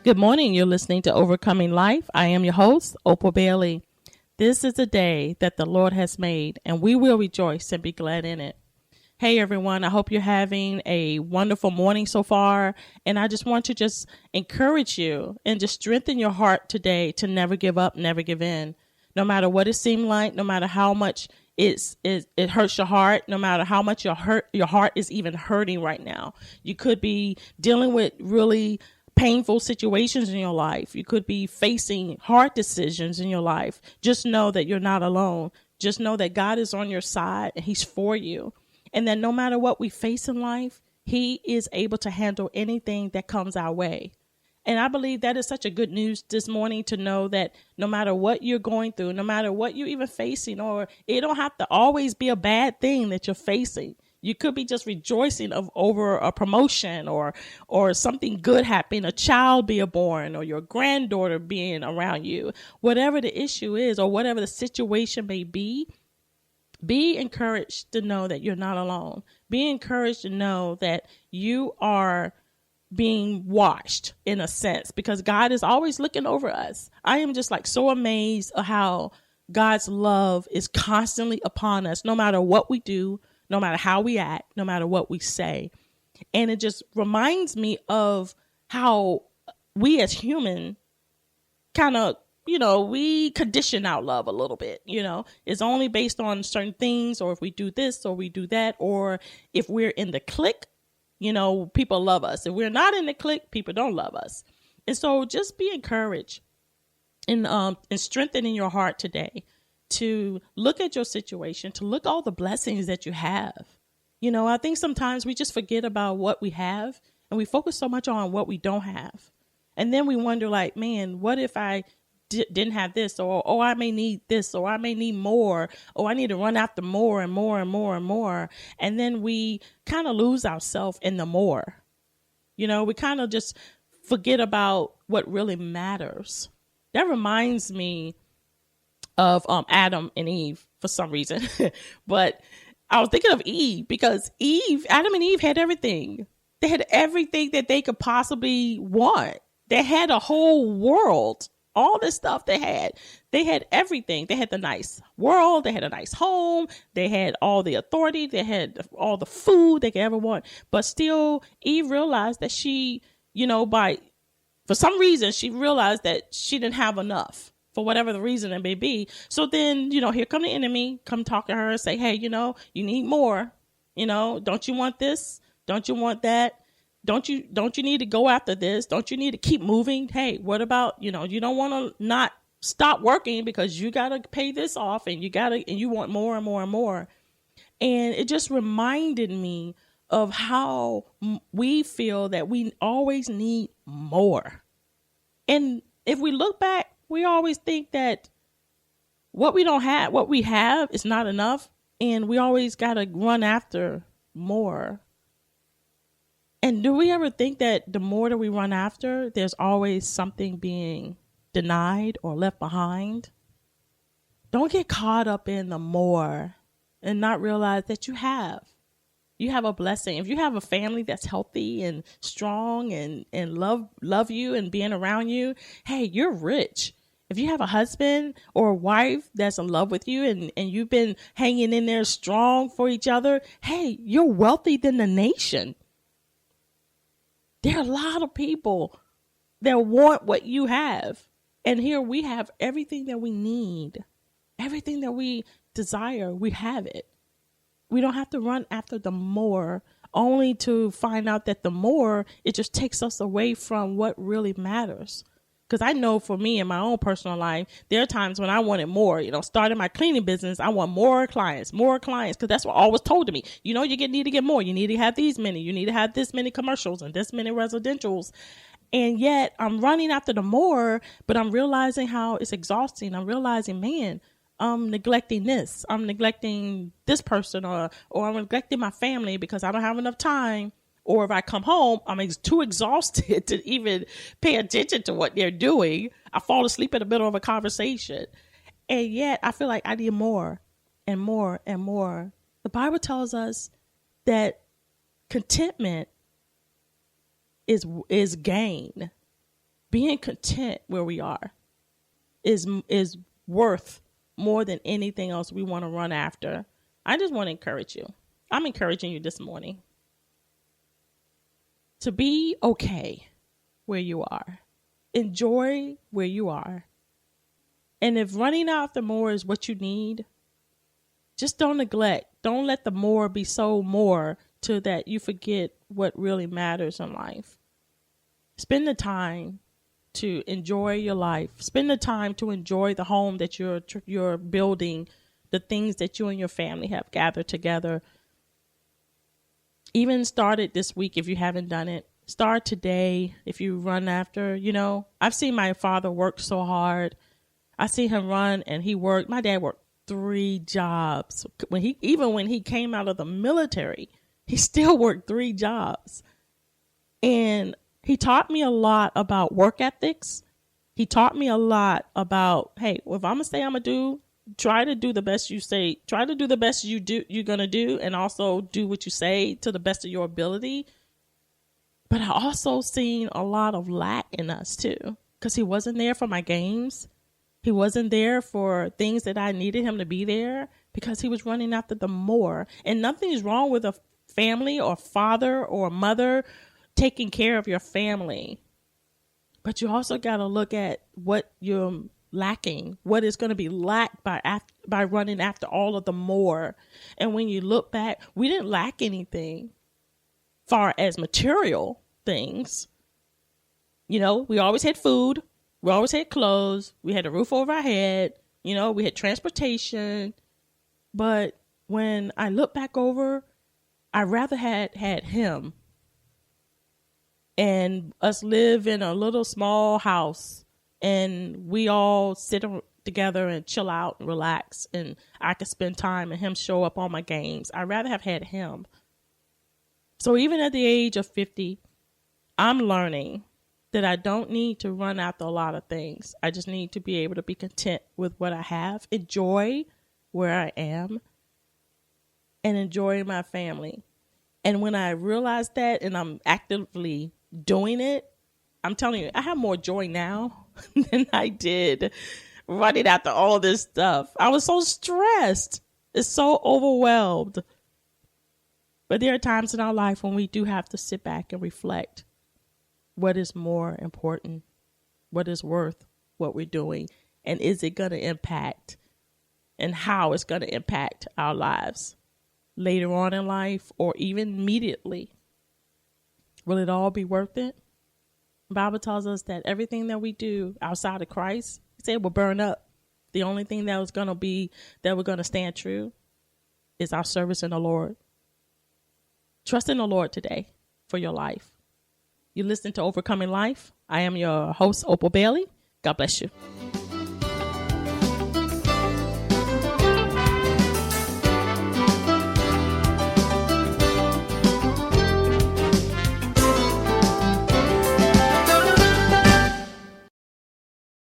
Good morning. You're listening to Overcoming Life. I am your host, Opal Bailey. This is a day that the Lord has made, and we will rejoice and be glad in it. Hey, everyone. I hope you're having a wonderful morning so far. And I just want to just encourage you and just strengthen your heart today to never give up, never give in. No matter what it seemed like, no matter how much it hurts your heart, no matter how much your heart is even hurting right now. You could be dealing with really painful situations in your life. You could be facing hard decisions in your life. Just know that you're not alone. Just know that God is on your side and He's for you. And that no matter what we face in life, He is able to handle anything that comes our way. And I believe that is such a good news this morning to know that no matter what you're going through, no matter what you're even facing, or it don't have to always be a bad thing that you're facing. You could be just rejoicing over a promotion or something good happening, a child being born or your granddaughter being around you. Whatever the issue is or whatever the situation may be encouraged to know that you're not alone. Be encouraged to know that you are being watched in a sense because God is always looking over us. I am just so amazed at how God's love is constantly upon us, no matter what we do, no matter how we act, no matter what we say. And it just reminds me of how we as human kind of, we condition our love a little bit, it's only based on certain things, or if we do this or we do that, or if we're in the clique, people love us. If we're not in the clique, people don't love us. And so just be encouraged and strengthening your heart today to look at your situation, to look at all the blessings that you have. I think sometimes we just forget about what we have and we focus so much on what we don't have. And then we wonder man, what if I didn't have this, or I may need this, or I may need more, or I need to run after more and more and more and more. And then we kind of lose ourselves in the more. We kind of just forget about what really matters. That reminds me of Adam and Eve for some reason. But I was thinking of Eve because Adam and Eve had everything. They had everything that they could possibly want. They had a whole world. All this stuff they had everything. They had the nice world. They had a nice home. They had all the authority. They had all the food they could ever want. But still, Eve realized that for some reason, she realized that she didn't have enough for whatever the reason it may be. So then, here come the enemy, come talk to her and say, hey, you need more. Don't you want this? Don't you want that? Don't you need to go after this? Don't you need to keep moving? Hey, what about, you don't want to not stop working because you got to pay this off and you want more and more and more. And it just reminded me of how we feel that we always need more. And if we look back, we always think that what we have is not enough. And we always got to run after more. And do we ever think that the more that we run after, there's always something being denied or left behind? Don't get caught up in the more and not realize that you have a blessing. If you have a family that's healthy and strong and love you and being around you, hey, you're rich. If you have a husband or a wife that's in love with you and you've been hanging in there strong for each other, hey, you're wealthy than the nation. There are a lot of people that want what you have. And here we have everything that we need, everything that we desire. We have it. We don't have to run after the more, only to find out that the more, it just takes us away from what really matters. Because I know for me in my own personal life, there are times when I wanted more. Starting my cleaning business, I want more clients, because that's what always told to me. You need to get more. You need to have these many. You need to have this many commercials and this many residentials. And yet I'm running after the more, but I'm realizing how it's exhausting. I'm realizing, man, I'm neglecting this. I'm neglecting this person or I'm neglecting my family because I don't have enough time. Or if I come home, I'm too exhausted to even pay attention to what they're doing. I fall asleep in the middle of a conversation. And yet I feel like I need more and more and more. The Bible tells us that contentment is gain. being content where we are is worth more than anything else we want to run after. I just want to encourage you. I'm encouraging you this morning to be okay where you are. Enjoy where you are. And if running after more is what you need, just don't neglect. Don't let the more be so more to that you forget what really matters in life. Spend the time to enjoy your life. Spend the time to enjoy the home that you're building, the things that you and your family have gathered together. Even start it this week if you haven't done it. Start today if you run after, I've seen my father work so hard. I see him run and he worked. My dad worked 3 jobs. When he came out of the military, he still worked 3 jobs. And he taught me a lot about work ethics. He taught me a lot about, hey, if I'm going to say I'm going to do, try to do the best you say. Try to do the best you're going to do, and also do what you say to the best of your ability. But I also seen a lot of lack in us too, because he wasn't there for my games. He wasn't there for things that I needed him to be there, because he was running after the more. And nothing is wrong with a family or father or mother taking care of your family. But you also got to look at what you're lacking, what is going to be lacked by running after all of the more. And when you look back, we didn't lack anything far as material things. We always had food. We always had clothes. We had a roof over our head. We had transportation. But when I look back over, I rather had him and us live in a little small house, and we all sit together and chill out and relax, and I could spend time and him show up on my games. I'd rather have had him. So even at the age of 50, I'm learning that I don't need to run after a lot of things. I just need to be able to be content with what I have, enjoy where I am, and enjoy my family. And when I realize that and I'm actively doing it, I'm telling you, I have more joy now than I did running after all this stuff. I was so stressed. It's so overwhelmed. But there are times in our life when we do have to sit back and reflect. What is more important? What is worth what we're doing? And is it going to impact, and how it's going to impact our lives later on in life, or even immediately? Will it all be worth it? The Bible tells us that everything that we do outside of Christ, he said, will burn up. The only thing that we're going to stand true is our service in the Lord. Trust in the Lord today for your life. You listen to Overcoming Life. I am your host, Opal Bailey. God bless you.